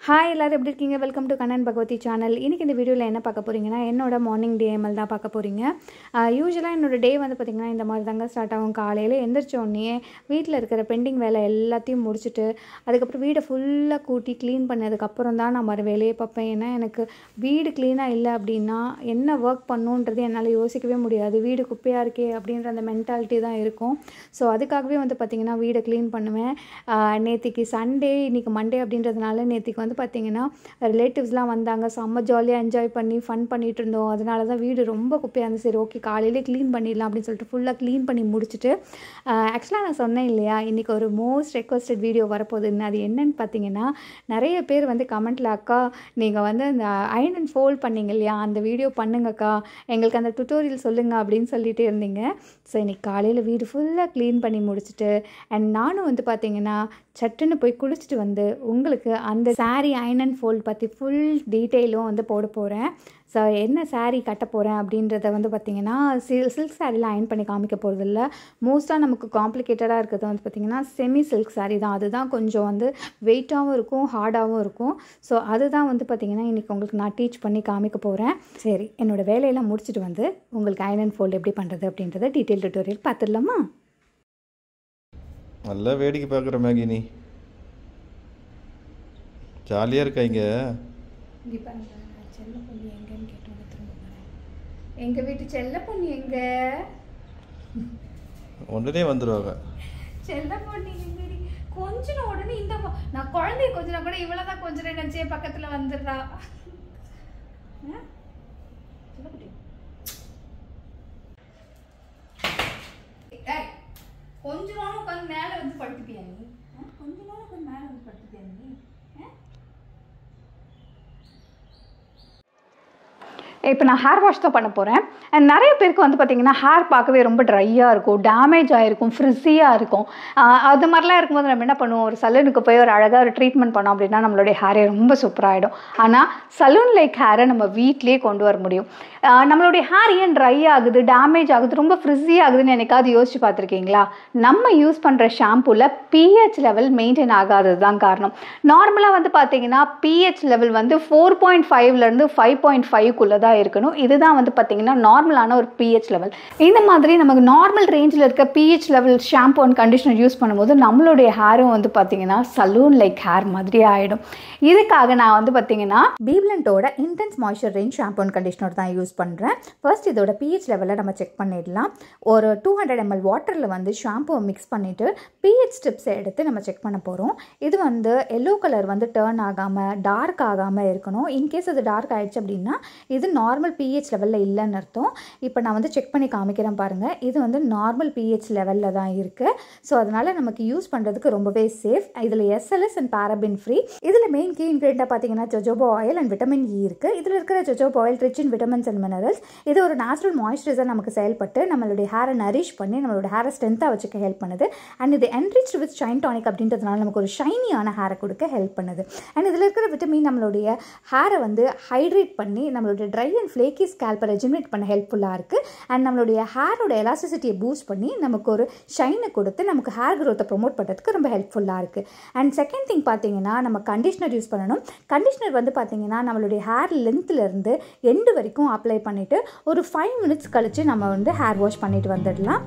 Hi எல்லாரும் எப்படி இருக்கீங்க? Welcome to Kannan Bhagavathi channel. இன்றைக்கி இந்த வீடியோவில் என்ன பார்க்க போகிறீங்கன்னா, என்னோடய மார்னிங் DML தான் பார்க்க போகிறீங்க. யூஸ்வலாக என்னோடய டே வந்து பார்த்திங்கன்னா இந்த மாதிரி தாங்க ஸ்டார்ட் ஆகும். காலையில் எந்திரிச்சோடனே வீட்டில் இருக்கிற பெண்டிங் வேலை எல்லாத்தையும் முடிச்சுட்டு அதுக்கப்புறம் வீடை ஃபுல்லாக கூட்டி க்ளீன் பண்ணதுக்கப்புறம் தான் நான் மறு வேலையை பார்ப்பேன். ஏன்னா எனக்கு வீடு க்ளீனாக இல்லை அப்படின்னா என்ன ஒர்க் பண்ணுன்றது என்னால் யோசிக்கவே முடியாது. வீடு குப்பையாக இருக்கே அப்படின்ற அந்த மென்டாலிட்டி தான் இருக்கும். ஸோ அதுக்காகவே வந்து பார்த்திங்கன்னா வீடை க்ளீன் பண்ணுவேன். நேற்றுக்கு சண்டே, இன்றைக்கி மண்டே அப்படின்றதுனால நேற்றுக்கு வந்து பார்த்திங்கன்னா ரிலேட்டிவ்ஸ்லாம் வந்தாங்க. செம்ம ஜாலியாக என்ஜாய் பண்ணி ஃபன் பண்ணிகிட்டு இருந்தோம். அதனால தான் வீடு ரொம்ப குப்பையாக இருந்துச்சு. சரி ஓகே காலையிலே க்ளீன் பண்ணிடலாம் அப்படின்னு சொல்லிட்டு ஃபுல்லாக க்ளீன் பண்ணி முடிச்சுட்டு ஆக்சுவலாக நான் சொன்னேன் இல்லையா, இன்றைக்கி ஒரு மோஸ்ட் ரெக்வஸ்டட் வீடியோ வரப்போகுதுன்னு. அது என்னன்னு பார்த்தீங்கன்னா, நிறைய பேர் வந்து கமெண்ட்டில் அக்கா நீங்கள் வந்து அந்த அயர்ன் அண்ட் ஃபோல்ட் பண்ணிங்க இல்லையா, அந்த வீடியோ பண்ணுங்கக்கா, எங்களுக்கு அந்த டுட்டோரியல் சொல்லுங்கள் அப்படின்னு சொல்லிட்டு இருந்தீங்க. ஸோ இன்றைக்கி காலையில் வீடு ஃபுல்லாக க்ளீன் பண்ணி முடிச்சுட்டு அண்ட் நானும் வந்து பார்த்திங்கன்னா சட்டுன்னு போய் குளிச்சுட்டு வந்து உங்களுக்கு அந்த சாரீ அயர்ன் அண்ட் ஃபோல்ட் பற்றி ஃபுல் டீட்டெயிலும் வந்து போட போகிறேன். ஸோ என்ன சாரீ கட்ட போகிறேன் அப்படின்றத வந்து பார்த்திங்கன்னா சில்க் சாரீலாம் அயர்ன் பண்ணி காமிக்க போகிறதில்ல. மோஸ்ட்டாக நமக்கு காம்ப்ளிகேட்டடாக இருக்கிறது வந்து பார்த்திங்கன்னா செமி சில்க் சாரீ தான். அதுதான் கொஞ்சம் வந்து வெயிட்டாகவும் இருக்கும், ஹார்டாகவும் இருக்கும். ஸோ அதுதான் வந்து பார்த்திங்கன்னா இன்றைக்கி உங்களுக்கு நான் டீச் பண்ணி காமிக்க போகிறேன். சரி, என்னோடய வேலையெல்லாம் முடிச்சுட்டு வந்து உங்களுக்கு அயர்ன் அண்ட் ஃபோல்ட் எப்படி பண்ணுறது அப்படின்றத டீட்டெயில் டுட்டோரியல் பார்த்துடலாமா? நல்லா வேடிக்கை பார்க்குற மேகி, நீ ஜாலியாக இருக்காங்க. செல்ல பொண்ணு எங்கன்னு கேட்டோன்னு திரும்ப வரேன். எங்கள் வீட்டு செல்ல பொண்ணு எங்க? உடனே வந்துடுவாங்க. செல்ல பொண்ணு எங்கடி? கொஞ்சம் உடனே இந்த நான் குழந்தைய கொஞ்சம் கூட இவ்வளோதான் கொஞ்சம் நினச்சே பக்கத்தில் வந்துடுறா. கொஞ்ச நேரம் உட்காந்து மேலே வந்து படுத்துப்பியா நீ? கொஞ்ச நேரம் உட்காந்து மேலே வந்து படுத்துப்பியா நீ? இப்போ நான் ஹேர் வாஷ் தான் பண்ண போகிறேன். அண்ட் நிறைய பேருக்கு வந்து பார்த்திங்கன்னா ஹேர் பார்க்கவே ரொம்ப ட்ரையாக இருக்கும், டேமேஜ் ஆகிருக்கும், ஃப்ரிஸியாக இருக்கும். அது மாதிரிலாம் இருக்கும்போது நம்ம என்ன பண்ணுவோம், ஒரு சலூனுக்கு போய் ஒரு அழகாக ஒரு ட்ரீட்மெண்ட் பண்ணோம் அப்படின்னா நம்மளுடைய ஹேரே ரொம்ப சூப்பராகிடும். ஆனால் சலூன் லைக் ஹேரை நம்ம வீட்லேயே கொண்டு வர முடியும். நம்மளுடைய ஹேர் ஏன் ட்ரை ஆகுது, டேமேஜ் ஆகுது, ரொம்ப ஃப்ரிஸி ஆகுதுன்னு எனக்காவது யோசிச்சு பார்த்துருக்கீங்களா? நம்ம யூஸ் பண்ணுற ஷாம்பூவில் pH லெவல் மெயின்டைன் ஆகாதது தான் காரணம். நார்மலாக வந்து பார்த்திங்கன்னா pH லெவல் வந்து 4.5லேருந்து 5.5க்குள்ளே தான் இருக்கணும். இதுதான் வந்து பார்த்திங்கன்னா நார்மலான ஒரு pH லெவல். இந்த மாதிரி நமக்கு நார்மல் ரேஞ்சில் இருக்க pH level shampoo and conditioner use பண்ணும்போது நம்மளுடைய ஹேரும் வந்து பார்த்திங்கன்னா சலூன் லைக் ஹேர் மாதிரி ஆகிடும். இதுக்காக நான் வந்து பார்த்திங்கன்னா பீப்ளண்டோட intense moisture range shampoo and conditioner தான் யூஸ் பண்ணுறேன். ஃபர்ஸ்ட் இதோட pH லெவலை நம்ம செக் பண்ணிடலாம். ஒரு 200 ml வாட்டரில் வந்து ஷாம்புவை மிக்ஸ் பண்ணிவிட்டு pH ஸ்ட்ரிப்ஸை எடுத்து நம்ம செக் பண்ண போகிறோம். இது வந்து எல்லோ கலர் வந்து டேர்ன் ஆகாமல் டார்க் ஆகாமல் இருக்கணும். இன்கேஸ் அது டார்க் ஆகிடுச்சு அப்படின்னா இது நார்மல் pH லெவலில் இல்லைன்னு அர்த்தம். இப்போ நான் வந்து செக் பண்ணி காமிக்கிறேன் பாருங்கள். இது வந்து நார்மல் pH லெவலில் தான் இருக்குது. ஸோ அதனால் நமக்கு யூஸ் பண்ணுறதுக்கு ரொம்பவே சேஃப். இதில் SLS அண்ட் பாராபின் ஃப்ரீ. இதில் மெயின் கீ இன்க்ரீடியண்ட்டாக பார்த்தீங்கன்னா jojoba oil and vitamin E இருக்குது. இதில் இருக்கிற jojoba oil rich in vitamins and minerals. இது ஒரு நேச்சுரல் மாய்ஸ்சரைசர் நமக்கு செயல்பட்டு நம்மளுடைய ஹேரை நரிஷ் பண்ணி நம்மளோட ஹேரை ஸ்ட்ரென்த்தாக வச்சுக்க ஹெல்ப் பண்ணுது. அண்ட் இது என்ரிச்ட் வித் ஷைன் டானிக் அப்படின்றதுனால நமக்கு ஒரு ஷைனியான ஹேரை கொடுக்க ஹெல்ப் பண்ணுது. அண்ட் இதில் இருக்கிற விட்டமின் நம்மளுடைய ஹேரை வந்து ஹைட்ரேட் பண்ணி நம்மளுடைய ட்ரை அண்ட் ஃப்ளேக்கி ஸ்கேல்பை ரெஜிமினேட் பண்ண ஹெல்ப்ஃபுல்லாக இருக்குது. அண்ட் நம்மளுடைய ஹேரோட எலாஸ்டிசிட்டியை பூஸ்ட் பண்ணி நமக்கு ஒரு ஷைனை கொடுத்து நமக்கு ஹேர் க்ரோத்தை ப்ரொமோட் பண்ணுறதுக்கு ரொம்ப ஹெல்ப்ஃபுல்லாக இருக்குது. அண்ட் செகண்ட் திங் பார்த்தீங்கன்னா நம்ம கண்டிஷனர் யூஸ் பண்ணணும். கண்டிஷனர் வந்து பார்த்தீங்கன்னா நம்மளுடைய ஹேர் லென்த்லேருந்து எண்டு வரைக்கும் அப்ளை பண்ணிவிட்டு ஒரு 5 மினிட்ஸ் கழித்து நம்ம வந்து ஹேர் வாஷ் பண்ணிட்டு வந்துடலாம்.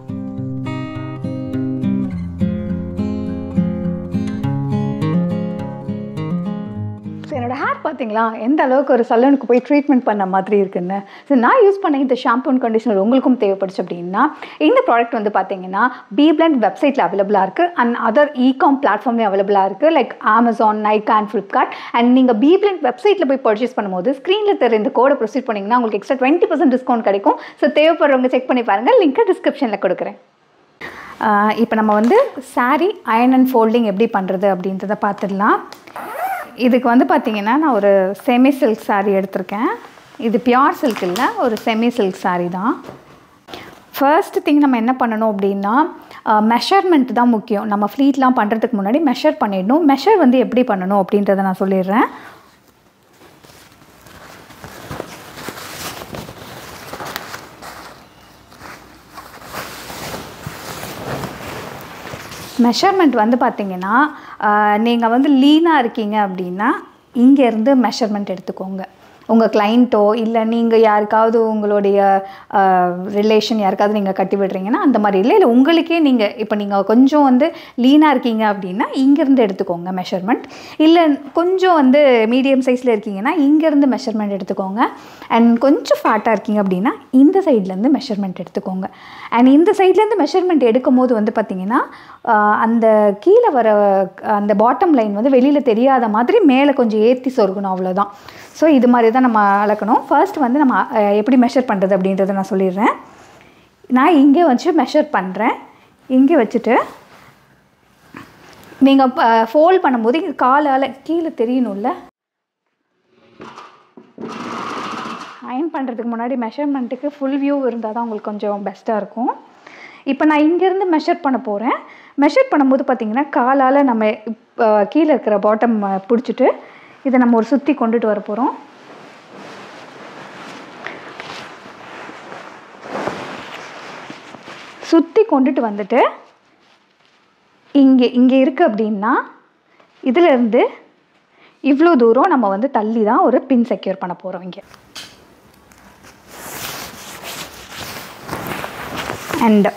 என்னோட ஹேர் பார்த்தீங்களா எந்த அளவுக்கு ஒரு சலூனுக்கு போய் ட்ரீட்மெண்ட் பண்ண மாதிரி இருக்குன்னு. ஸோ நான் யூஸ் பண்ண இந்த ஷாம்பு அண்ட் கண்டிஷனர் உங்களுக்கும் தேவைப்படுச்சு அப்படின்னா இந்த ப்ராடக்ட் வந்து பார்த்தீங்கன்னா பீப்ளண்ட் வெப்சைட்டில் அவைலபிளாக இருக்குது. அண்ட் அதர் இகாம் பிளாட்ஃபார்ம்லேயும் அவைலபிளாக இருக்குது, like Amazon, Nykaa and Flipkart. And நீங்கள் பீப்ளண்ட் வெப்சைட்டில் போய் பர்ச்சேஸ் பண்ணும்போது ஸ்க்ரீனில் தெரிய இந்த கோடை ப்ரொசீட் பண்ணிங்கன்னா உங்களுக்கு எக்ஸ்ட்ரா 20% டிஸ்கவுண்ட் கிடைக்கும். ஸோ தேவைப்படுறவங்க செக் பண்ணி பாருங்கள், லிங்க்கை டிஸ்கிரிப்ஷனில் கொடுக்குறேன். இப்போ நம்ம வந்து சாரீ அயர்ன் அண்ட் ஃபோல்டிங் எப்படி பண்ணுறது அப்படின்றத பார்த்துடலாம். இதுக்கு வந்து பார்த்திங்கன்னா நான் ஒரு செமி சில்க் சாரீ எடுத்திருக்கேன். இது பியூர் சில்க் இல்லை, ஒரு செமி சில்க் சாரீ தான். ஃபர்ஸ்ட் திங் நம்ம என்ன பண்ணணும் அப்படின்னா மெஷர்மெண்ட் தான் முக்கியம். நம்ம ஃப்ளீட்லாம் பண்ணுறதுக்கு முன்னாடி மெஷர் பண்ணிடணும். மெஷர் வந்து எப்படி பண்ணணும் அப்படின்றத நான் சொல்லிடுறேன். மெஷர்மெண்ட் வந்து பார்த்திங்கன்னா நீங்கள் வந்து லீனாக இருக்கீங்க அப்படின்னா இங்கேருந்து மெஷர்மெண்ட் எடுத்துக்கோங்க. உங்கள் கிளைண்ட்டோ இல்லை நீங்கள் யாருக்காவது உங்களுடைய ரிலேஷன் யாருக்காவது நீங்கள் கட்டி விடுறீங்கன்னா அந்த மாதிரி இல்லை உங்களுக்கே நீங்கள் இப்போ நீங்கள் கொஞ்சம் வந்து லீனாக இருக்கீங்க அப்படின்னா இங்கேருந்து எடுத்துக்கோங்க மெஷர்மெண்ட். இல்லை கொஞ்சம் வந்து மீடியம் சைஸில் இருக்கீங்கன்னா இங்கேருந்து மெஷர்மெண்ட் எடுத்துக்கோங்க. அண்ட் கொஞ்சம் ஃபேட்டாக இருக்கீங்க அப்படின்னா இந்த சைட்லேருந்து மெஷர்மெண்ட் எடுத்துக்கோங்க. அண்ட் இந்த சைட்லேருந்து மெஷர்மெண்ட் எடுக்கும் போது வந்து பார்த்திங்கன்னா அந்த கீழே வர அந்த பாட்டம் லைன் வந்து வெளியில் தெரியாத மாதிரி மேலே கொஞ்சம் ஏற்றி சொருகணும், அவ்வளோதான். ஸோ இது மாதிரி தான் நம்ம அளக்கணும். ஃபர்ஸ்ட் வந்து நம்ம எப்படி மெஷர் பண்ணுறது அப்படின்றத நான் சொல்லிடுறேன். நான் இங்கே வச்சு மெஷர் பண்ணுறேன். இங்கே வச்சுட்டு நீங்கள் ஃபோல்ட் பண்ணும்போது இங்கே காலால் கீழே தெரியணும்ல. அயன் பண்ணுறதுக்கு முன்னாடி மெஷர்மெண்ட்டுக்கு ஃபுல் வியூ இருந்தால் தான் உங்களுக்கு கொஞ்சம் பெஸ்ட்டாக இருக்கும். இப்போ நான் இங்கேருந்து மெஷர் பண்ண போகிறேன். மெஷர் பண்ணும்போது பார்த்திங்கன்னா காலால் நம்ம கீழே இருக்கிற பாட்டம் பிடிச்சிட்டு இதை நம்ம ஒரு சுற்றி கொண்டுட்டு வர போகிறோம். சுற்றி கொண்டுட்டு வந்துட்டு இங்கே இருக்குது அப்படின்னா இதிலேருந்து இவ்வளோ தூரம் நம்ம வந்து தள்ளி தான் ஒரு பின் செக்யூர் பண்ண போகிறோம். இங்கே அண்ட்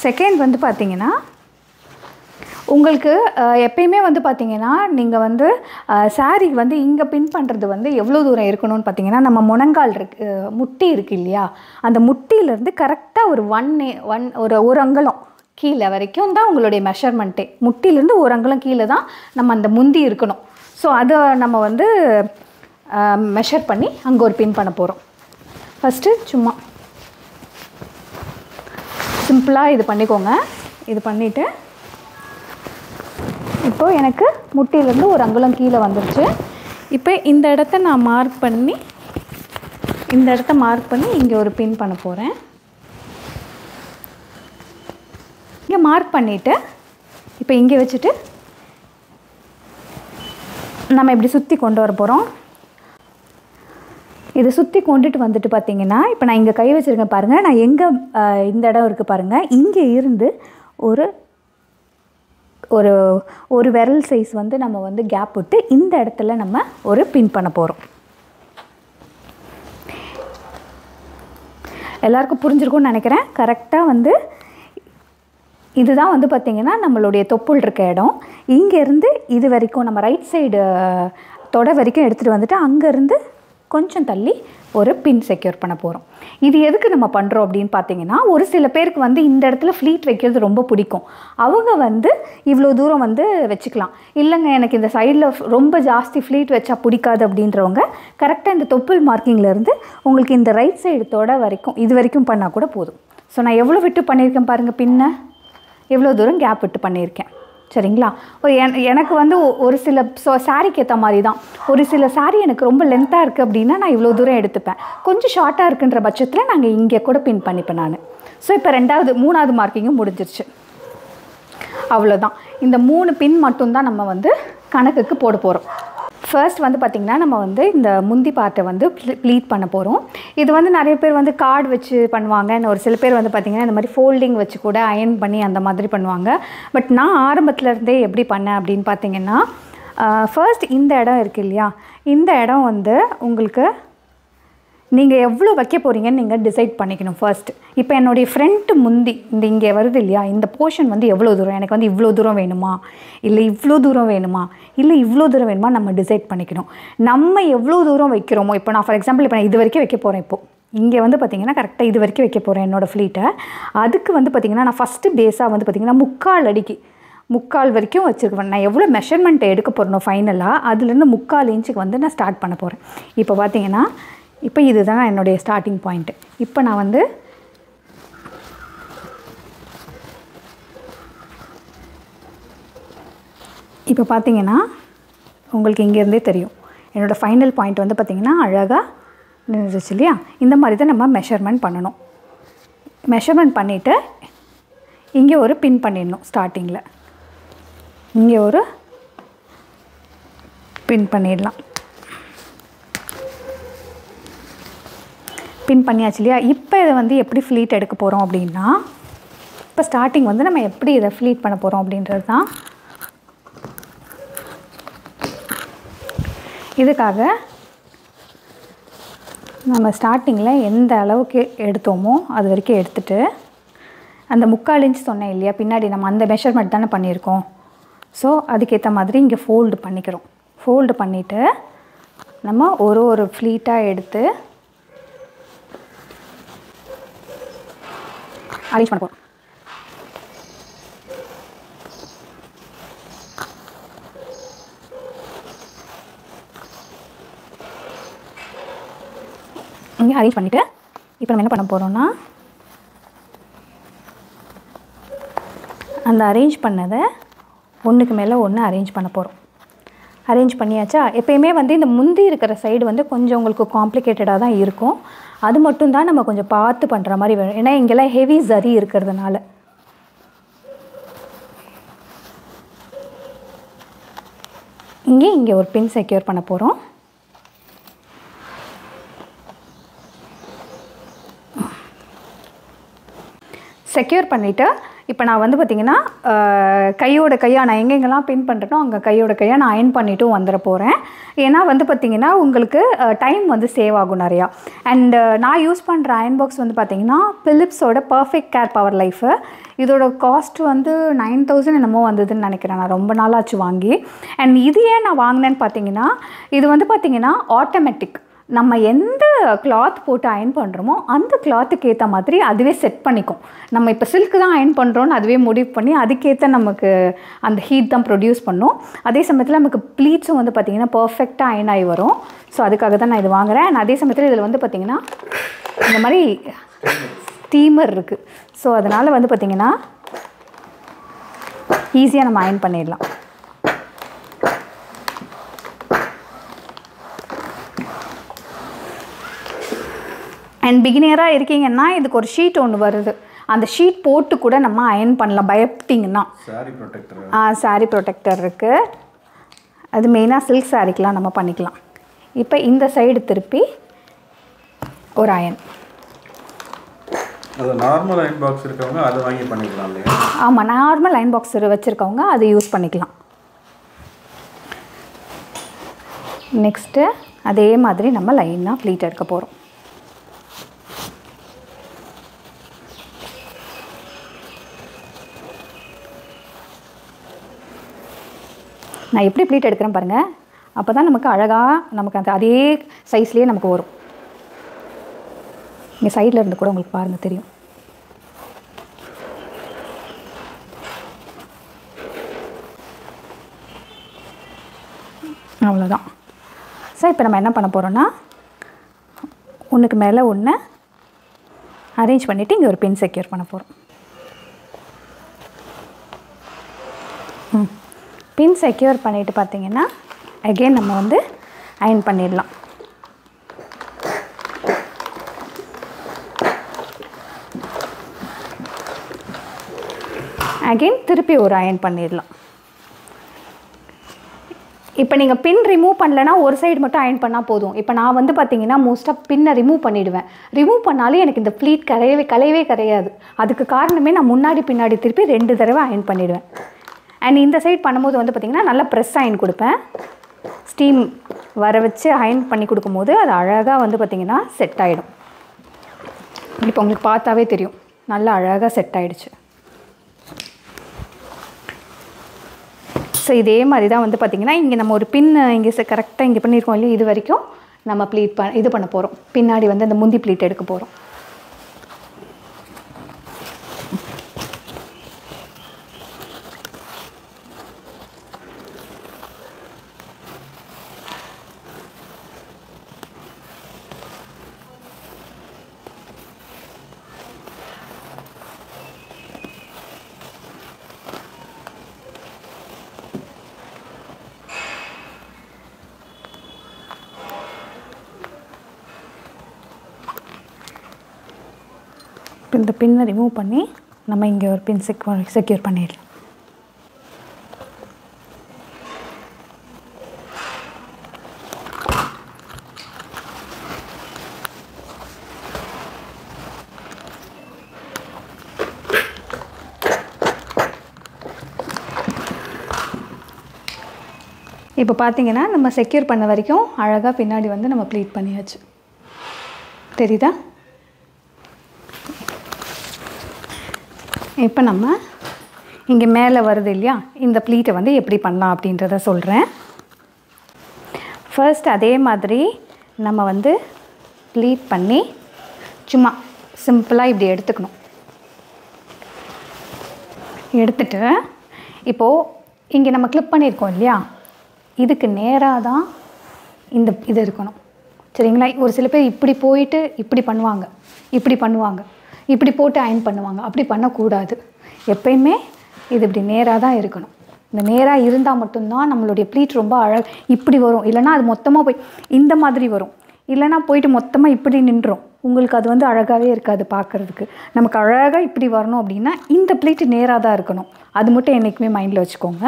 செகண்ட் வந்து பார்த்திங்கன்னா உங்களுக்கு எப்பயுமே வந்து பார்த்திங்கன்னா நீங்கள் வந்து சாரீ வந்து இங்கே பின் பண்ணுறது வந்து எவ்வளோ தூரம் இருக்கணும்னு பார்த்திங்கன்னா நம்ம முழங்கால் முட்டி இருக்குது இல்லையா, அந்த முட்டியிலேருந்து கரெக்டாக ஒரு அங்குலம் கீழே வரைக்கும் தான் உங்களுடைய மெஷர்மெண்ட்டே. முட்டியிலேருந்து ஒரு அங்குலம் கீழே தான் நம்ம அந்த முந்தி இருக்கணும். ஸோ அதை நம்ம வந்து மெஷர் பண்ணி அங்கே ஒரு பின் பண்ண போகிறோம். ஃபஸ்ட்டு சும்மா சிம்பிளாக இது பண்ணிக்கோங்க. இது பண்ணிவிட்டு இப்போது எனக்கு முட்டியிலேருந்து ஒரு அங்குலம் கீழே வந்துருச்சு. இப்போ இந்த இடத்த நான் மார்க் பண்ணி இங்கே ஒரு பின் பண்ண போகிறேன். இங்கே மார்க் பண்ணிவிட்டு இப்போ இங்கே வச்சுட்டு நம்ம இப்படி சுற்றி கொண்டு வர போகிறோம். இதை சுற்றி கொண்டுட்டு வந்துட்டு பார்த்திங்கன்னா இப்போ நான் இங்கே கை வச்சுருக்கேன் பாருங்கள். நான் எங்கே இந்த இடம் இருக்குது பாருங்கள். இங்கே இருந்து ஒரு விரல் சைஸ் வந்து நம்ம வந்து கேப் விட்டு இந்த இடத்துல நம்ம ஒரு பின் பண்ண போகிறோம். எல்லாருக்கும் புரிஞ்சிருக்கும்னு நினைக்கிறேன். கரெக்டாக வந்து இதுதான் வந்து பார்த்திங்கன்னா நம்மளுடைய தொப்புள் இருக்க இடம். இங்கேருந்து இது வரைக்கும் நம்ம ரைட் சைடு தொடை வரைக்கும் எடுத்துகிட்டு வந்துட்டு அங்கேருந்து கொஞ்சம் தள்ளி ஒரு பின் செக்யூர் பண்ண போகிறோம். இது எதுக்கு நம்ம பண்ணுறோம் அப்படின்னு பார்த்தீங்கன்னா, ஒரு சில பேருக்கு வந்து இந்த இடத்துல ஃப்ளீட் வைக்கிறது ரொம்ப பிடிக்கும். அவங்க வந்து இவ்வளோ தூரம் வந்து வச்சுக்கலாம். இல்லைங்க எனக்கு இந்த சைடில் ரொம்ப ஜாஸ்தி ஃப்ளீட் வச்சா பிடிக்காது அப்படின்றவங்க கரெக்டாக இந்த தொப்புள் மார்க்கிங்லேருந்து உங்களுக்கு இந்த ரைட் சைடு தொட வரைக்கும் இது வரைக்கும் பண்ணால் கூட போதும். ஸோ நான் எவ்வளோ விட்டு பண்ணியிருக்கேன் பாருங்கள், பின்ன எவ்வளோ தூரம் கேப் விட்டு பண்ணியிருக்கேன். சரிங்களா? எனக்கு வந்து ஒரு சில சாரீக்கு ஏற்ற மாதிரி தான். ஒரு சில சாரீ எனக்கு ரொம்ப லென்த்தாக இருக்குது அப்படின்னா நான் இவ்வளோ தூரம் எடுத்துப்பேன். கொஞ்சம் ஷார்ட்டாக இருக்குன்ற பட்சத்தில் நாங்கள் இங்கே கூட பின் பண்ணிப்பேன் நான். ஸோ இப்போ மூணாவது மார்க்கிங்கும் முடிஞ்சிருச்சு. அவ்வளோதான். இந்த 3 பின் மட்டும்தான் நம்ம வந்து கணக்குக்கு போட போகிறோம். ஃபர்ஸ்ட் வந்து பார்த்திங்கன்னா நம்ம வந்து இந்த முந்தி பார்ட்டை வந்து ப்ளீட் பண்ண போகிறோம். இது வந்து நிறைய பேர் வந்து கார்டு வச்சு பண்ணுவாங்க. ஒரு சில பேர் வந்து பார்த்திங்கன்னா இந்த மாதிரி ஃபோல்டிங் வச்சு கூட அயன் பண்ணி அந்த மாதிரி பண்ணுவாங்க. பட் நான் ஆரம்பத்துலேருந்தே எப்படி பண்ணேன் அப்படின்னு பார்த்திங்கன்னா, ஃபர்ஸ்ட் இந்த இடம் இருக்குது இல்லையா, இந்த இடம் வந்து உங்களுக்கு நீங்கள் எவ்வளோ வைக்க போகிறீங்கன்னு நீங்கள் டிசைட் பண்ணிக்கணும் ஃபர்ஸ்ட். இப்போ என்னுடைய ஃப்ரண்ட்டு முந்தி இங்கே வருது இல்லையா, இந்த போர்ஷன் வந்து எவ்வளோ தூரம், எனக்கு வந்து இவ்வளோ தூரம் வேணுமா, இல்லை இவ்வளோ தூரம் வேணுமா, இல்லை இவ்வளோ தூரம் வேணுமா நம்ம டிசைட் பண்ணிக்கணும். நம்ம எவ்வளோ தூரம் வைக்கிறோமோ, இப்போ நான் ஃபார் எக்ஸாம்பிள் இப்போ நான் இது வரைக்கும் வைக்க போகிறேன். இப்போது இங்கே வந்து பார்த்திங்கன்னா கரெக்டாக இது வரைக்கும் வைக்க போகிறேன் என்னோடய ஃப்ளீட்டை. அதுக்கு வந்து பார்த்திங்கன்னா நான் ஃபஸ்ட்டு பேஸாக வந்து பார்த்திங்கன்னா 3/4 வரைக்கும் வச்சுருக்கேன். நான் எவ்வளோ மெஷர்மெண்ட்டை எடுக்க போகிறேனோ ஃபைனலாக அதுலேருந்து 3/4 இன்ச்சுக்கு வந்து நான் ஸ்டார்ட் பண்ண போகிறேன். இப்போ பார்த்திங்கன்னா இப்போ இதுதான் என்னுடைய ஸ்டார்டிங் பாயிண்ட்டு. இப்போ நான் வந்து இப்போ பார்த்திங்கன்னா உங்களுக்கு இங்கேருந்தே தெரியும் என்னோடய ஃபைனல் பாயிண்ட் வந்து பார்த்திங்கன்னா அழகாக நின்றுச்சு இல்லையா. இந்த மாதிரி தான் நம்ம மெஷர்மெண்ட் பண்ணணும். மெஷர்மெண்ட் பண்ணிவிட்டு இங்கே ஒரு பின் பண்ணிடணும். ஸ்டார்டிங்கில் இங்கே ஒரு பின் பண்ணிடலாம். பின் பண்ணியாச்சு இல்லையா. இப்போ இதை வந்து எப்படி ஃப்ளீட் எடுக்க போகிறோம் அப்படின்னா, இப்போ ஸ்டார்டிங் வந்து நம்ம எப்படி இதை ஃப்ளீட் பண்ண போகிறோம் அப்படின்றது தான். இதுக்காக நம்ம ஸ்டார்டிங்கில் எந்த அளவுக்கு எடுத்தோமோ அது வரைக்கும் எடுத்துகிட்டு அந்த 3/4 இன்ச் சொன்னேன் இல்லையா, பின்னாடி நம்ம அந்த மெஷர்மெண்ட் தானே பண்ணியிருக்கோம். ஸோ அதுக்கேற்ற மாதிரி இங்கே ஃபோல்டு பண்ணிக்கிறோம். ஃபோல்டு பண்ணிவிட்டு நம்ம ஒரு ஃப்ளீட்டாக எடுத்து அரேஞ்ச் பண்ண போகிறோம். இங்கே அரேஞ்ச் பண்ணிவிட்டு இப்போ நம்ம என்ன பண்ண போகிறோம்னா அந்த அரேஞ்ச் பண்ணதை ஒன்றுக்கு மேலே ஒன்று அரேஞ்ச் பண்ண போகிறோம். அரேஞ்ச் பண்ணியாச்சா? எப்பயுமே வந்து இந்த முந்தி இருக்கிற சைடு வந்து கொஞ்சம் உங்களுக்கு காம்ப்ளிகேட்டடாக தான் இருக்கும். அது மட்டும்தான் நம்ம கொஞ்சம் பார்த்து பண்ணுற மாதிரி வேணும். ஏன்னா இங்கெல்லாம் ஹெவி ஜரி இருக்கிறதுனால. இங்கே ஒரு பின் செக்யூர் பண்ண போகிறோம். செக்யூர் பண்ணிவிட்டு இப்போ நான் வந்து பார்த்திங்கன்னா கையோட கையாக நான் எங்கெங்கெல்லாம் பின் பண்ணுறேனோ அங்கே கையோட கையாக நான் அயன் பண்ணிவிட்டும் வந்துட போகிறேன். ஏன்னா வந்து பார்த்திங்கன்னா உங்களுக்கு டைம் வந்து சேவ் ஆகும் நிறையா. அண்டு நான் யூஸ் பண்ணுற அயன் பாக்ஸ் வந்து பார்த்திங்கன்னா பிலிப்ஸோட பர்ஃபெக்ட் கேர் பவர் லைஃபு. இதோட காஸ்ட் வந்து 9,000 என்னமோ வந்ததுன்னு நினைக்கிறேன். நான் ரொம்ப நாளாச்சு வாங்கி. அண்ட் இது ஏன் நான் வாங்கினேன்னு பார்த்தீங்கன்னா இது வந்து பார்த்திங்கன்னா ஆட்டோமேட்டிக். நம்ம எந்த கிளாத் போட்டு அயன் பண்ணுறோமோ அந்த கிளாத்துக்கு ஏற்ற மாதிரி அதுவே செட் பண்ணிக்கும். நம்ம இப்போ சில்க்கு தான் அயன் பண்ணுறோன்னு அதுவே முடிவு பண்ணி அதுக்கேற்ற நமக்கு அந்த ஹீட் தான் ப்ரொடியூஸ் பண்ணும். அதே சமயத்தில் நமக்கு ப்ளீட்ஸும் வந்து பார்த்திங்கன்னா பர்ஃபெக்டாக அயன் ஆகி வரும். ஸோ அதுக்காக தான் நான் இது வாங்குகிறேன். அண்ட் அதே சமயத்தில் இதில் வந்து பார்த்திங்கன்னா இந்த மாதிரி ஸ்டீமர் இருக்குது. ஸோ அதனால் வந்து பார்த்திங்கன்னா ஈஸியாக நம்ம அயன் பண்ணிடலாம். அண்ட் பிகினியராக இருக்கீங்கன்னா இதுக்கு ஒரு ஷீட் ஒன்று வருது. அந்த ஷீட் போட்டு கூட நம்ம அயன் பண்ணலாம் பயப்பட்டிங்கன்னா. சாரீ ப்ரொடெக்டர் இருக்குது. அது மெயினாக சில்க் சாரீக்கெலாம் நம்ம பண்ணிக்கலாம். இப்போ இந்த சைடு திருப்பி ஒரு அயன். அது நார்மல் அயன் பாக்ஸ் இருக்கவங்க அதை வாங்கி பண்ணிக்கலாம் இல்லையா? ஆமாம், நார்மல் அயன் பாக்ஸ் வச்சுருக்கவங்க அதை யூஸ் பண்ணிக்கலாம். நெக்ஸ்ட்டு அதே மாதிரி நம்ம லைனாக ப்ளீட் எடுக்க போகிறோம். நான் எப்படி ப்ளீட் எடுக்கிறேன் பாருங்கள். அப்போ தான் நமக்கு அழகாக நமக்கு அந்த அதே சைஸ்லேயே நமக்கு வரும். இங்கே சைடில் இருந்து கூட உங்களுக்கு பாருங்கள் தெரியும். அவ்வளோதான். ஸோ இப்போ நம்ம என்ன பண்ண போகிறோன்னா ஒன்றுக்கு மேலே ஒன்று அரேஞ்ச் பண்ணிவிட்டு இங்கே ஒரு பின் செக்யூர் பண்ண போகிறோம். பின் செக்யூர் பண்ணிவிட்டு பார்த்திங்கன்னா அகெயின் நம்ம வந்து அயன் பண்ணிடலாம். அகெயின் திருப்பி ஒரு அயன் பண்ணிடலாம். இப்போ நீங்கள் பின் ரிமூவ் பண்ணலைன்னா ஒரு சைடு மட்டும் அயன் பண்ணால் போதும். இப்போ நான் வந்து பார்த்திங்கன்னா மோஸ்ட்டாக பின்னை ரிமூவ் பண்ணிவிடுவேன். ரிமூவ் பண்ணாலே எனக்கு இந்த ப்ளீட் கலையவே கிடையாது. அதுக்கு காரணமே நான் முன்னாடி பின்னாடி திருப்பி 2 தடவை அயன் பண்ணிவிடுவேன். அண்ட் இந்த சைட் பண்ணும்போது வந்து பார்த்திங்கன்னா நல்லா ப்ரெஸ் அயன் கொடுப்பேன். ஸ்டீம் வர வச்சு அயன் பண்ணி கொடுக்கும்போது அது அழகாக வந்து பார்த்திங்கன்னா செட் ஆகிடும். இப்போ உங்களுக்கு பார்த்தாவே தெரியும் நல்லா அழகாக செட் ஆகிடுச்சு. ஸோ இதே மாதிரி தான் வந்து பார்த்திங்கன்னா இங்கே நம்ம ஒரு பின் இங்கே கரெக்டாக இங்கே பண்ணியிருக்கோம் இல்லையா, இது வரைக்கும் நம்ம ப்ளீட் இது பண்ண போகிறோம். பின்னாடி வந்து அந்த முந்தி ப்ளீட் எடுக்க போகிறோம். இந்த பின்னை ரிமூவ் பண்ணி நம்ம இங்கே ஒரு பின் செக்யூர் பண்ணிடலாம். இப்போ பார்த்தீங்கன்னா நம்ம செக்யூர் பண்ண வரைக்கும் அழகாக பின்னாடி வந்து நம்ம ப்ளீட் பண்ணியாச்சு. தெரியுதா? இப்போ நம்ம இங்கே மேலே வருது இல்லையா, இந்த ப்ளீட்டை வந்து எப்படி பண்ணலாம் அப்படின்றத சொல்கிறேன். ஃபர்ஸ்ட் அதே மாதிரி நம்ம வந்து ப்ளீட் பண்ணி சும்மா சிம்பிளாக இப்படி எடுத்துக்கணும். எடுத்துட்டு இப்போது இங்கே நம்ம கிளிப் பண்ணியிருக்கோம் இல்லையா, இதுக்கு நேராக தான் இது இருக்கணும். சரிங்களா? ஒரு சில பேர் இப்படி போயிட்டு இப்படி பண்ணுவாங்க, இப்படி போட்டு அயன் பண்ணுவாங்க. அப்படி பண்ணக்கூடாது. எப்பயுமே இது இப்படி நேராக தான் இருக்கணும். இந்த நேராக இருந்தால் மட்டும்தான் நம்மளுடைய ப்ளீட் ரொம்ப இப்படி வரும். இல்லைனா அது மொத்தமாக போய் இந்த மாதிரி வரும். இல்லைனா போயிட்டு மொத்தமாக இப்படி நின்றோம். உங்களுக்கு அது வந்து அழகாகவே இருக்காது பார்க்குறதுக்கு. நமக்கு அழகாக இப்படி வரணும் அப்படின்னா இந்த ப்ளீட்டு நேராக தான் இருக்கணும். அது மட்டும் என்றைக்குமே மைண்டில் வச்சுக்கோங்க.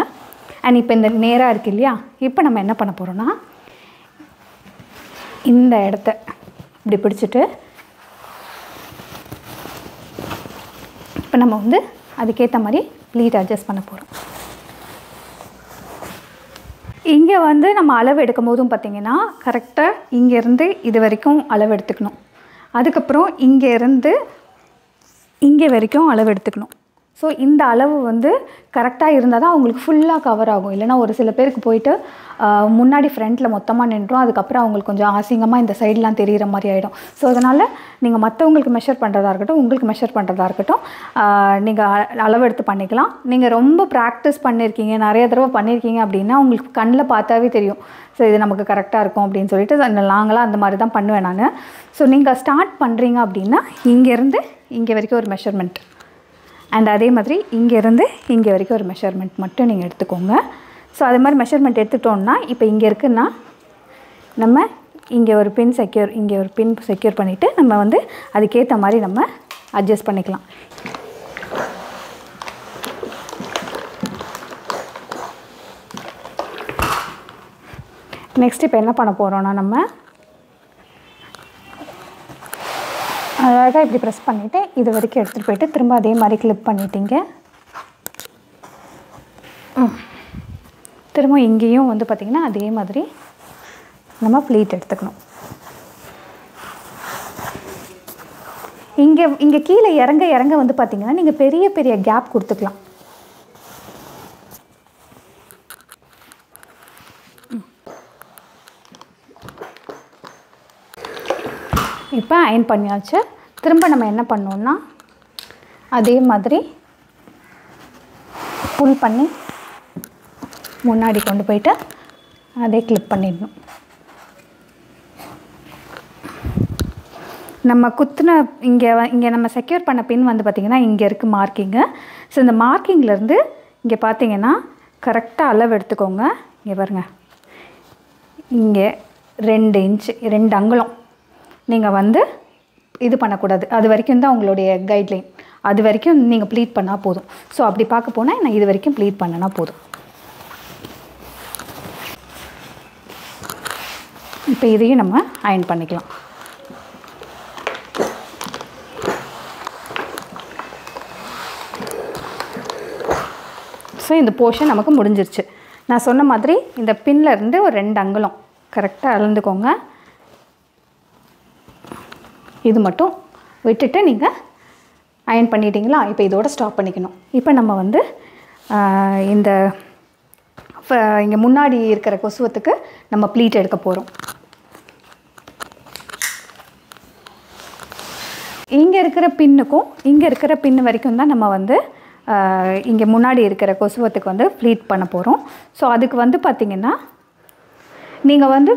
அண்ட் இப்போ இந்த நேராக இருக்குது இல்லையா, இப்போ நம்ம என்ன பண்ண போகிறோன்னா இந்த இடத்த இப்படி பிடிச்சிட்டு இப்போ நம்ம வந்து அதுக்கேற்ற மாதிரி ப்ளீட் அட்ஜஸ்ட் பண்ண போகிறோம். இங்கே வந்து நம்ம அளவு எடுக்கும் போதும் பார்த்திங்கன்னா கரெக்டாக இங்கேருந்து இது வரைக்கும் அளவு எடுத்துக்கணும். அதுக்கப்புறம் இங்கேருந்து இங்கே வரைக்கும் அளவு எடுத்துக்கணும். ஸோ இந்த அளவு வந்து கரெக்டாக இருந்தால் தான் அவங்களுக்கு ஃபுல்லாக கவர் ஆகும். இல்லைனா ஒரு சில பேருக்கு போயிட்டு முன்னாடி ஃப்ரண்ட்டில் மொத்தமாக நின்றோம், அதுக்கப்புறம் அவங்களுக்கு கொஞ்சம் அசிங்கமாக இந்த சைடெலாம் தெரிகிற மாதிரி ஆகிடும். ஸோ அதனால் நீங்கள் மற்றவங்களுக்கு மெஷர் பண்ணுறதா இருக்கட்டும், உங்களுக்கு மெஷர் பண்ணுறதா இருக்கட்டும், நீங்கள் அளவு எடுத்து பண்ணிக்கலாம். நீங்கள் ரொம்ப ப்ராக்டிஸ் பண்ணியிருக்கீங்க, நிறைய தடவை பண்ணியிருக்கீங்க அப்படின்னா உங்களுக்கு கண்ணில் பார்த்தாவே தெரியும், ஸோ இது நமக்கு கரெக்டாக இருக்கும் அப்படின்னு சொல்லிட்டு நாங்களாம் அந்த மாதிரி தான் பண்ணுவேன் நான். ஸோ நீங்கள் ஸ்டார்ட் பண்ணுறீங்க அப்படின்னா இங்கேருந்து இங்கே வரைக்கும் ஒரு மெஷர்மெண்ட், அண்ட் அதே மாதிரி இங்கேருந்து இங்கே வரைக்கும் ஒரு மெஷர்மெண்ட் மட்டும் நீங்கள் எடுத்துக்கோங்க. ஸோ அது மாதிரி மெஷர்மெண்ட் எடுத்துட்டோன்னா இப்போ இங்கே இருக்குன்னா நம்ம இங்கே ஒரு பின் செக்யூர் பண்ணிவிட்டு நம்ம வந்து அதுக்கேற்ற மாதிரி நம்ம அட்ஜஸ்ட் பண்ணிக்கலாம். நெக்ஸ்ட் இப்போ என்ன பண்ண போகிறோன்னா நம்ம அழகாக இப்படி ப்ரெஸ் பண்ணிவிட்டு இது வரைக்கும் எடுத்துகிட்டு போயிட்டு திரும்ப அதே மாதிரி கிளிப் பண்ணிட்டீங்க. திரும்ப இங்கேயும் வந்து பார்த்திங்கன்னா அதே மாதிரி நம்ம ப்ளீட் எடுத்துக்கணும். இங்கே கீழே இறங்க வந்து பார்த்திங்கன்னா நீங்கள் பெரிய பெரிய கேப் கொடுத்துக்கலாம். இப்போ அயன் பண்ணியாச்சு. திரும்ப நம்ம என்ன பண்ணோம்னா அதே மாதிரி புல் பண்ணி முன்னாடி கொண்டு போயிட்டு அதே கிளிப் பண்ணிடணும். நம்ம குத்துன இங்கே நம்ம செக்யூர் பண்ண பின் வந்து பார்த்திங்கன்னா இங்கே இருக்குது மார்க்கிங்கு. ஸோ இந்த மார்க்கிங்லேருந்து இங்கே பார்த்திங்கன்னா கரெக்டாக அளவு எடுத்துக்கோங்க. இங்கே பாருங்கள், இங்கே 2 இன்ச்சு 2 அங்குலம் நீங்கள் வந்து இது பண்ணக்கூடாது. அது வரைக்கும் தான் உங்களுடைய கைட்லைன். அது வரைக்கும் நீங்கள் ப்ளீட் பண்ணால் போதும். ஸோ அப்படி பார்க்க போனால் நான் இது வரைக்கும் ப்ளீட் பண்ணனா போதும். இப்போ இதையும் நம்ம அயன் பண்ணிக்கலாம். ஸோ இந்த போர்ஷன் நமக்கு முடிஞ்சிருச்சு. நான் சொன்ன மாதிரி இந்த பின்லேருந்து ஒரு 2 அங்குலம் கரெக்டாக அளந்துக்கோங்க. இது மட்டும் விட்டுட்டு நீங்கள் அயன் பண்ணிட்டீங்களா? இப்போ இதோட ஸ்டாப் பண்ணிக்கணும். இப்போ நம்ம வந்து இங்கே முன்னாடி இருக்கிற கொசுவத்துக்கு நம்ம ப்ளீட் எடுக்க போகிறோம். இங்கே இருக்கிற பின்னுக்கும் இங்கே இருக்கிற பின்னு வரைக்கும் தான் நம்ம வந்து இங்கே முன்னாடி இருக்கிற கொசுவத்துக்கு வந்து ப்ளீட் பண்ண போகிறோம். ஸோ அதுக்கு வந்து பார்த்திங்கன்னா நீங்கள் வந்து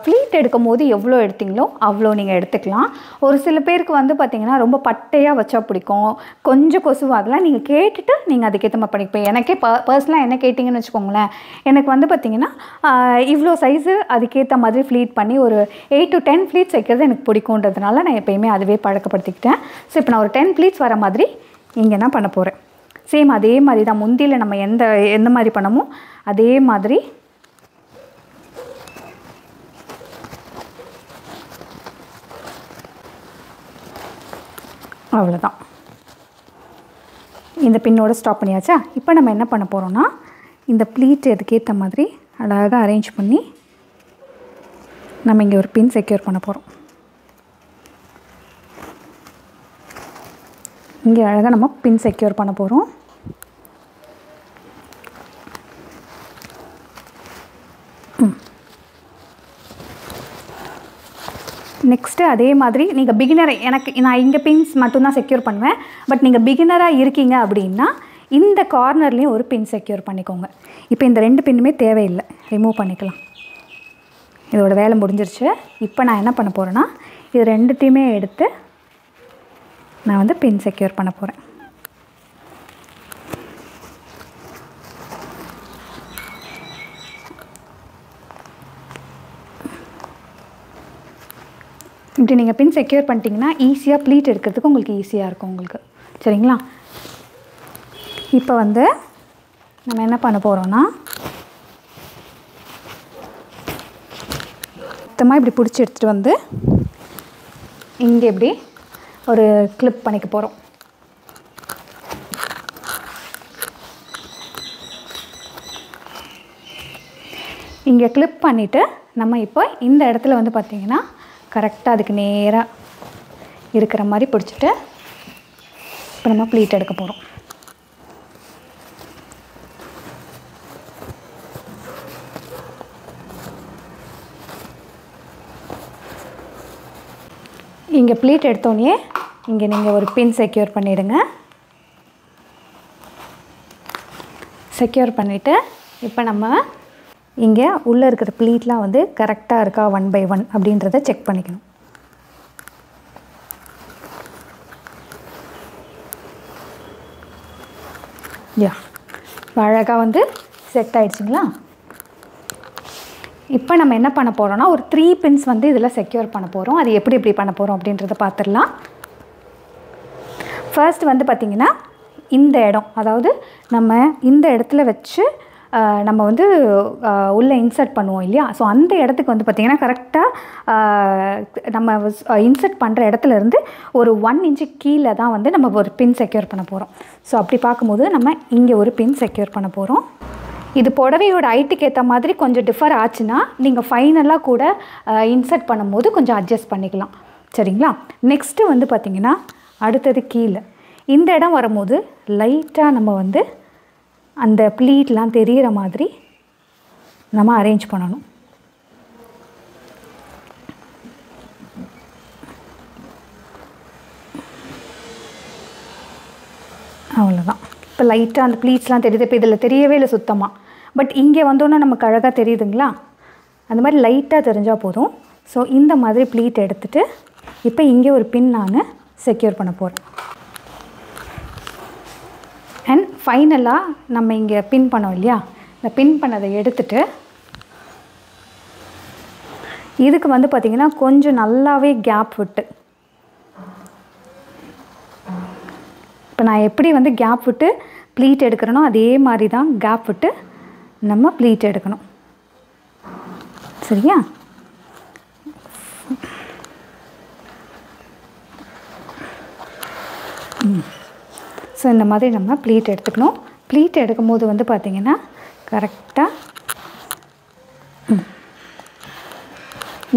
ப்ளீட் எடுக்கும் போது எவ்வளோ எடுத்தீங்களோ அவ்வளோ நீங்கள் எடுத்துக்கலாம். ஒரு சில பேருக்கு வந்து பார்த்திங்கன்னா ரொம்ப பட்டையாக வச்சா பிடிக்கும், கொஞ்சம் கொசுவாகலாம். நீங்கள் கேட்டுட்டு நீங்கள் அதுக்கேற்ற மாதிரி பண்ணிப்போம். எனக்கே பர்சனலாக என்ன கேட்டிங்கன்னு வச்சுக்கோங்களேன், எனக்கு வந்து பார்த்திங்கன்னா இவ்வளோ சைஸு அதுக்கேற்ற மாதிரி ப்ளீட் பண்ணி ஒரு 8 to 10 ப்ளீட்ஸ் வைக்கிறது எனக்கு பிடிக்குன்றதுனால நான் எப்போயுமே அதுவே பழக்கப்படுத்திக்கிட்டேன். ஸோ இப்போ நான் ஒரு 10 ப்ளீட்ஸ் வர மாதிரி இங்கே நான் பண்ண போகிறேன். சேம் அதே மாதிரி தான் முந்தியில் நம்ம எந்த மாதிரி பண்ணமோ அதே மாதிரி அவ்வளோதான். இந்த பின்னோட ஸ்டாப் பண்ணியாச்சா? இப்போ நம்ம என்ன பண்ண போகிறோம்னா இந்த ப்ளீட் அதுக்கேற்ற மாதிரி அழகாக அரேஞ்ச் பண்ணி நம்ம இங்கே ஒரு பின் செக்யூர் பண்ண போகிறோம். இங்கே அழகாக நம்ம பின் செக்யூர் பண்ண போகிறோம். நெக்ஸ்ட்டு அதே மாதிரி நீங்கள் பிகினரை நான் இங்கே பின்ஸ் மட்டும்தான் செக்யூர் பண்ணுவேன். பட் நீங்கள் பிகினராக இருக்கீங்க அப்படின்னா இந்த கார்னர்லேயும் ஒரு பின் செக்யூர் பண்ணிக்கோங்க. இப்போ இந்த 2 பின்னுமே தேவையில்லை, ரிமூவ் பண்ணிக்கலாம். இதோட வேலை முடிஞ்சிருச்சு. இப்போ நான் என்ன பண்ண போகிறேன்னா இது 2த்தையுமே எடுத்து நான் வந்து பின் செக்யூர் பண்ண போகிறேன். இப்படி நீங்கள் பின் செக்யூர் பண்ணிட்டீங்கன்னா ஈஸியாக ப்ளீட் எடுக்கிறதுக்கு உங்களுக்கு ஈஸியாக இருக்கும் உங்களுக்கு. சரிங்களா? இப்போ வந்து நம்ம என்ன பண்ண போகிறோன்னா மொத்தமாக இப்படி பிடிச்சி எடுத்துகிட்டு வந்து இங்கே இப்படி ஒரு கிளிப் பண்ணிக்க போகிறோம். இங்கே கிளிப் பண்ணிவிட்டு நம்ம இப்போ இந்த இடத்துல வந்து பார்த்திங்கன்னா கரெக்டாக அதுக்கு நேராக இருக்கிற மாதிரி பிடிச்சிட்டு இப்போ நம்ம ப்ளீட் எடுக்க போகிறோம். இங்கே ப்ளீட் எடுத்தோடனே இங்கே நீங்கள் ஒரு பின் செக்யூர் பண்ணிவிடுங்க. செக்யூர் பண்ணிவிட்டு இப்போ நம்ம இங்கே உள்ளே இருக்கிற ப்ளீட்லாம் வந்து கரெக்டாக இருக்கா 1 by 1 அப்படின்றத செக் பண்ணிக்கணும். அழகாக வந்து செட் ஆகிடுச்சிங்களா? இப்போ நம்ம என்ன பண்ண போகிறோன்னா ஒரு 3 பின்ஸ் வந்து இதில் செக்யூர் பண்ண போகிறோம். அது எப்படி பண்ண போகிறோம் அப்படின்றத பார்த்துடலாம். ஃபர்ஸ்ட் வந்து பார்த்திங்கன்னா இந்த இடம், அதாவது நம்ம இந்த இடத்துல வச்சு நம்ம வந்து உள்ளே இன்சர்ட் பண்ணுவோம் இல்லையா? ஸோ அந்த இடத்துக்கு வந்து பார்த்திங்கன்னா கரெக்டாக நம்ம இன்சர்ட் பண்ணுற இடத்துலேருந்து ஒரு 1 inch கீழே தான் வந்து நம்ம ஒரு பின் செக்யூர் பண்ண போகிறோம். ஸோ அப்படி பார்க்கும்போது நம்ம இங்கே ஒரு பின் செக்யூர் பண்ண போகிறோம். இது புடவையோட ஹைட்டுக்கு ஏற்ற மாதிரி கொஞ்சம் டிஃபர் ஆச்சுன்னா நீங்கள் ஃபைனலாக கூட இன்சர்ட் பண்ணும்போது கொஞ்சம் அட்ஜஸ்ட் பண்ணிக்கலாம். சரிங்களா? நெக்ஸ்ட்டு வந்து பார்த்திங்கன்னா அடுத்தது கீழே இந்த இடம் வரும்போது லைட்டாக நம்ம வந்து அந்த ப்ளீட்லாம் தெரிகிற மாதிரி நம்ம அரேஞ்ச் பண்ணணும். அவ்வளோதான். இப்போ லைட்டாக அந்த ப்ளீட்ஸ்லாம் தெரியுது. இப்போ இதில் தெரியவே இல்லை சுத்தமாக. பட் இங்கே வந்தோன்னா நமக்கு அழகாக தெரியுதுங்களா? அந்த மாதிரி லைட்டாக தெரிஞ்சால் போதும். ஸோ இந்த மாதிரி ப்ளீட் எடுத்துகிட்டு இப்போ இங்கே ஒரு பின் நான் செக்யூர் பண்ண போகிறேன். அண்ட் ஃபைனலாக நம்ம இங்கே பின் பண்ணோம் இல்லையா? இந்த பின் பண்ணதை எடுத்துகிட்டு இதுக்கு வந்து பார்த்திங்கன்னா கொஞ்சம் நல்லாவே கேப் விட்டு, இப்போ நான் எப்படி வந்து கேப் விட்டு ப்ளீட் எடுக்கிறேனோ அதே மாதிரி தான் கேப் விட்டு நம்ம ப்ளீட் எடுக்கணும். சரியா? ஸோ இந்த மாதிரி நம்ம ப்ளீட் எடுத்துக்கணும். ப்ளீட் எடுக்கும்போது வந்து பார்த்திங்கன்னா கரெக்டாக